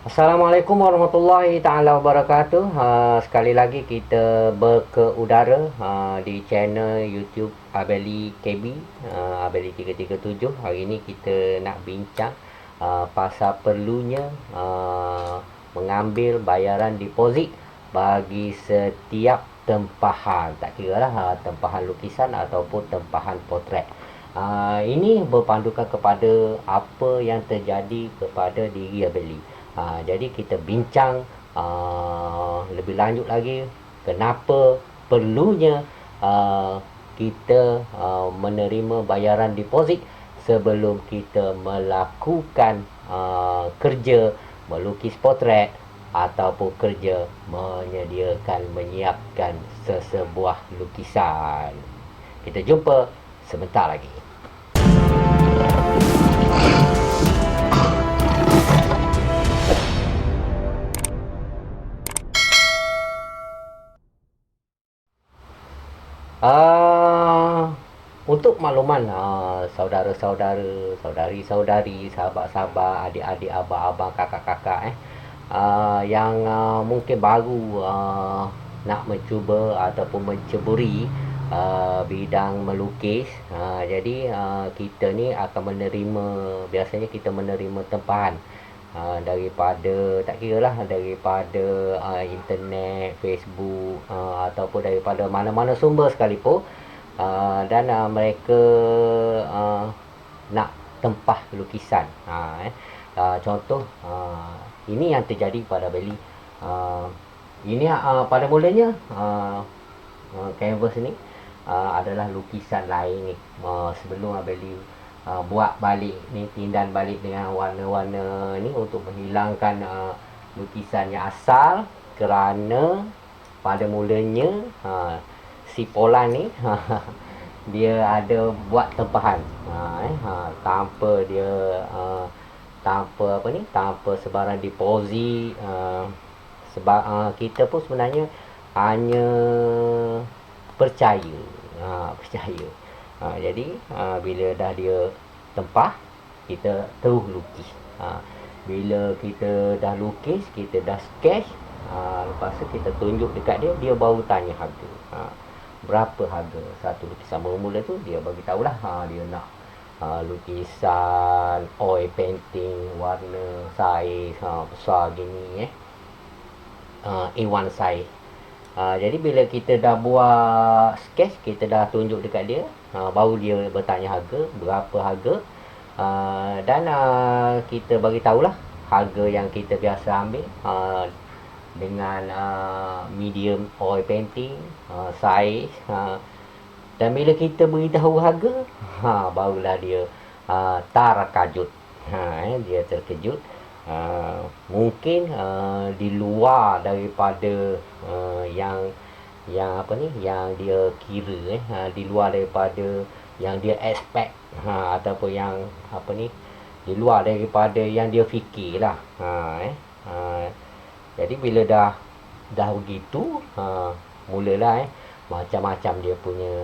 Assalamualaikum warahmatullahi taala wabarakatuh. Sekali lagi kita berkeudara di channel YouTube Abeli KB, Abeli 337. Hari ini kita nak bincang pasal perlunya mengambil bayaran deposit bagi setiap tempahan. Tak kira lah tempahan lukisan ataupun tempahan potret. Ini berpandukan kepada apa yang terjadi kepada diri Abeli. Jadi kita bincang lebih lanjut lagi kenapa perlunya kita menerima bayaran deposit sebelum kita melakukan kerja melukis potret ataupun kerja menyiapkan sesebuah lukisan. Kita jumpa sebentar lagi. Untuk makluman saudara-saudara, saudari-saudari, sahabat-sahabat, adik-adik, abang-abang, kakak-kakak yang mungkin baru nak mencuba ataupun menceburi bidang melukis. Jadi kita ni akan menerima, biasanya kita menerima tempahan daripada, tak kira lah, daripada internet, Facebook, ataupun daripada mana-mana sumber sekalipun, dan mereka nak tempah lukisan. Contoh ini yang terjadi pada Beli. Ini pada mulanya canvas ni adalah lukisan lain ni. Sebelum Beli buat balik ni, tindan balik dengan warna-warna ni untuk menghilangkan lukisan yang asal, kerana pada mulanya si Polan ni dia ada buat tempahan tanpa dia tanpa sebarang deposit. Sebab kita pun sebenarnya hanya percaya. Jadi bila dah dia tempah, kita terus lukis. Bila kita dah lukis, kita dah sketch, lepas tu kita tunjuk dekat dia, dia baru tanya harga. Berapa harga satu lukisan. Mula-mula tu dia bagi tahulah dia nak lukisan oil painting warna saiz besar gini, A1 saiz. Jadi bila kita dah buat sketch, kita dah tunjuk dekat dia, baru dia bertanya harga, berapa harga. Dan kita bagi tahulah harga yang kita biasa ambil dengan medium oil painting saiz. Dan bila kita beritahu harga, barulah dia tarakajut. Dia terkejut. Mungkin di luar daripada yang yang dia kira, di luar daripada yang dia expect, ataupun yang di luar daripada yang dia fikirlah. Jadi bila dah begitu, mulalah macam-macam dia punya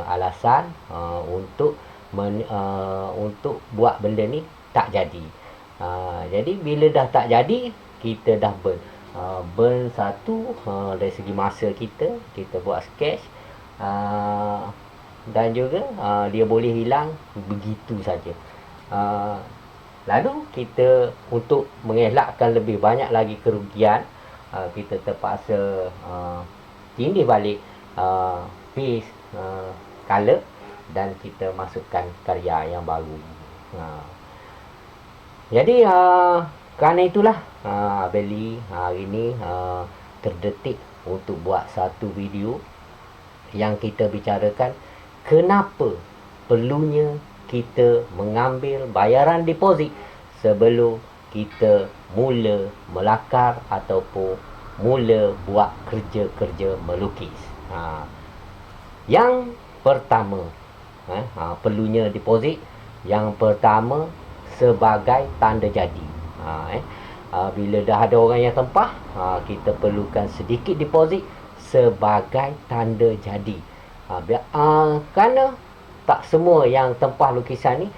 alasan untuk buat benda ni tak jadi. Jadi bila dah tak jadi, kita dah burn satu dari segi masa kita buat sketch, dan juga dia boleh hilang begitu saja. Lalu kita, untuk mengelakkan lebih banyak lagi kerugian, kita terpaksa tindih balik paste color dan kita masukkan karya yang baru. Jadi kerana itulah Beli hari ini terdetik untuk buat satu video yang kita bicarakan kenapa perlunya kita mengambil bayaran deposit sebelum kita mula melakar ataupun mula buat kerja-kerja melukis. Yang pertama, perlunya deposit yang pertama sebagai tanda jadi. Bila dah ada orang yang tempah, kita perlukan sedikit deposit sebagai tanda jadi. Kerana tak semua yang tempah lukisan ni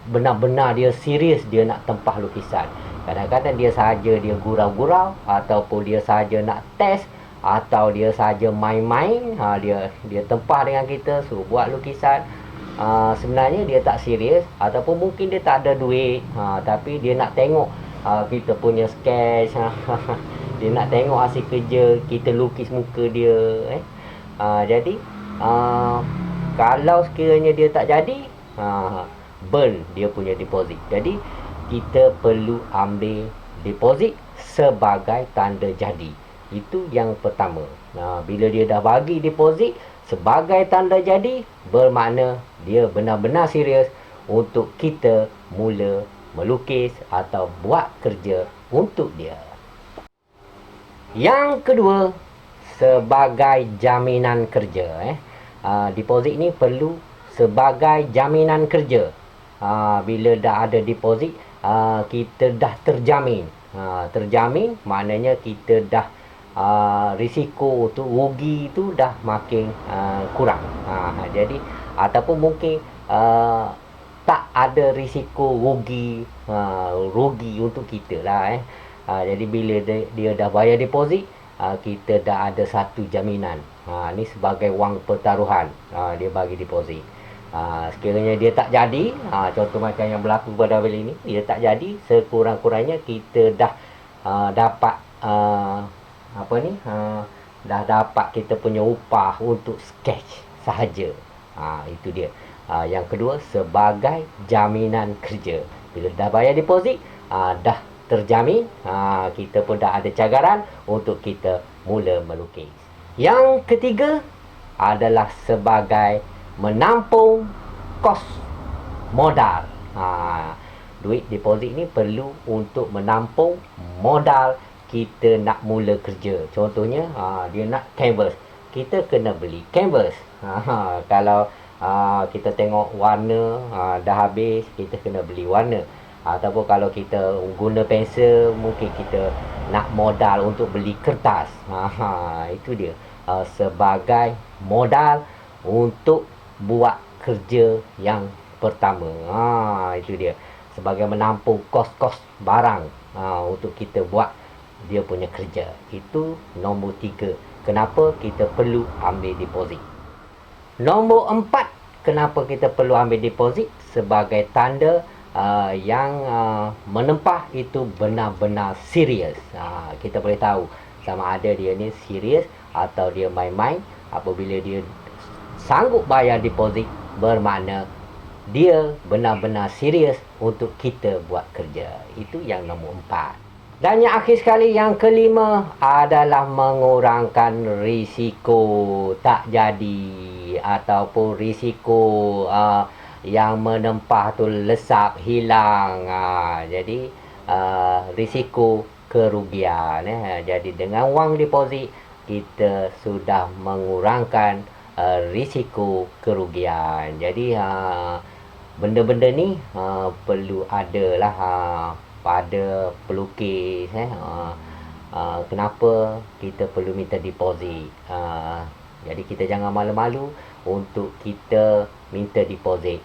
benar-benar dia serius dia nak tempah lukisan. Kadang-kadang dia sahaja dia gurau-gurau, ataupun dia sahaja nak test, atau dia sahaja main-main, dia tempah dengan kita, suruh buat lukisan. Sebenarnya dia tak serius, ataupun mungkin dia tak ada duit, tapi dia nak tengok kita punya sketch. Dia nak tengok hasil kerja kita lukis muka dia. Jadi kalau sekiranya dia tak jadi, burn dia punya deposit. Jadi kita perlu ambil deposit sebagai tanda jadi. Itu yang pertama. Bila dia dah bagi deposit sebagai tanda jadi, bermakna dia benar-benar serius untuk kita mula melukis atau buat kerja untuk dia. Yang kedua, sebagai jaminan kerja. Deposit ni perlu sebagai jaminan kerja. Bila dah ada deposit, kita dah terjamin. Terjamin maknanya kita dah risiko tu, rugi tu dah makin kurang. Jadi ataupun mungkin tak ada risiko rugi untuk kita lah. Jadi bila dia dah bayar deposit, kita dah ada satu jaminan. Ni sebagai wang pertaruhan, dia bagi deposit. Sekiranya dia tak jadi, contoh macam yang berlaku pada bila ini, dia tak jadi, sekurang-kurangnya kita dah dapat dah dapat kita punya upah untuk sketch sahaja. Itu dia. Yang kedua, sebagai jaminan kerja. Bila dah bayar deposit, dah terjamin, kita pun dah ada cagaran untuk kita mula melukis. Yang ketiga adalah sebagai menampung kos modal. Duit deposit ni perlu untuk menampung modal kita nak mula kerja. Contohnya, dia nak canvas, kita kena beli canvas. Kalau kita tengok warna dah habis, kita kena beli warna. Ataupun kalau kita guna pensel, mungkin kita nak modal untuk beli kertas. Itu dia. Sebagai modal untuk buat kerja yang pertama. Itu dia. Sebagai menampung kos-kos barang untuk kita buat dia punya kerja. Itu nombor 3. Kenapa kita perlu ambil deposit. Nombor 4. Kenapa kita perlu ambil deposit? Sebagai tanda yang menempah itu benar-benar serius. Kita boleh tahu sama ada dia ni serius atau dia main-main. Apabila dia sanggup bayar deposit, bermakna dia benar-benar serius untuk kita buat kerja. Itu yang nombor 4. Dan yang akhir sekali, yang kelima adalah mengurangkan risiko tak jadi, ataupun risiko yang menempah tu lesap, hilang. Jadi risiko kerugian. Jadi dengan wang deposit, kita sudah mengurangkan risiko kerugian. Jadi benda-benda ni perlu adalah pada pelukis. Kenapa kita perlu minta deposit? Jadi kita jangan malu-malu untuk kita minta deposit.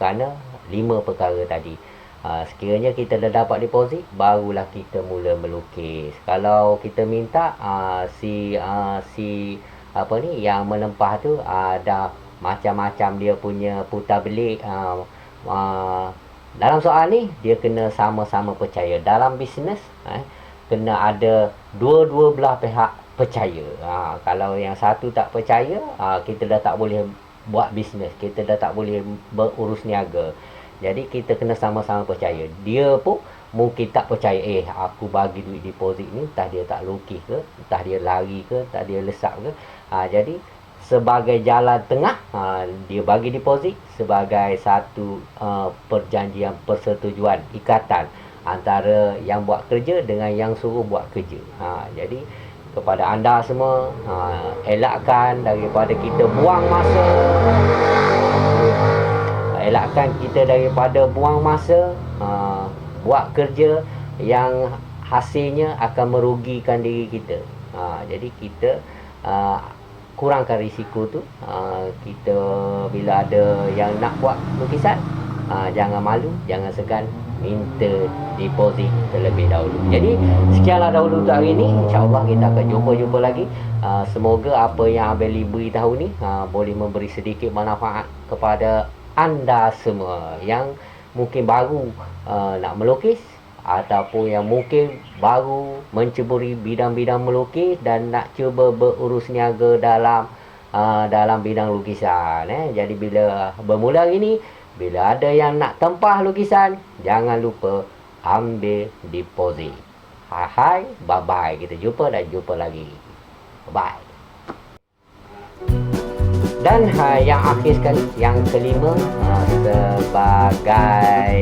Kerana 5 perkara tadi. Sekiranya kita dah dapat deposit, barulah kita mula melukis. Kalau kita minta yang menempah tu ada macam-macam dia punya putar belik. Dalam soal ni dia kena sama-sama percaya. Dalam bisnes kena ada dua-dua belah pihak percaya. Kalau yang satu tak percaya, kita dah tak boleh buat bisnes, kita dah tak boleh berurus niaga. Jadi kita kena sama-sama percaya. Dia pun mungkin tak percaya, aku bagi duit deposit ni, entah dia tak lukis ke, entah dia lari ke, entah dia lesap ke. Jadi sebagai jalan tengah, dia bagi deposit sebagai satu perjanjian, persetujuan, ikatan antara yang buat kerja dengan yang suruh buat kerja. Jadi kepada anda semua, elakkan daripada kita buang masa. Elakkan kita daripada buang masa buat kerja yang hasilnya akan merugikan diri kita. Jadi kita kurangkan risiko tu. Kita bila ada yang nak buat lukisan, jangan malu, jangan segan, minta deposit terlebih dahulu. Jadi sekianlah dahulu untuk hari ini. InsyaAllah kita akan jumpa lagi. Semoga apa yang Abang Lee beritahu ni boleh memberi sedikit manfaat kepada anda semua yang mungkin baru nak melukis, ataupun yang mungkin baru menceburi bidang-bidang melukis dan nak cuba berurus niaga dalam bidang lukisan. Jadi bila bermula hari ni, bila ada yang nak tempah lukisan, jangan lupa ambil deposit. Hai, bye-bye. Kita jumpa lagi. Bye. Dan yang akhir sekali, yang kelima, sebagai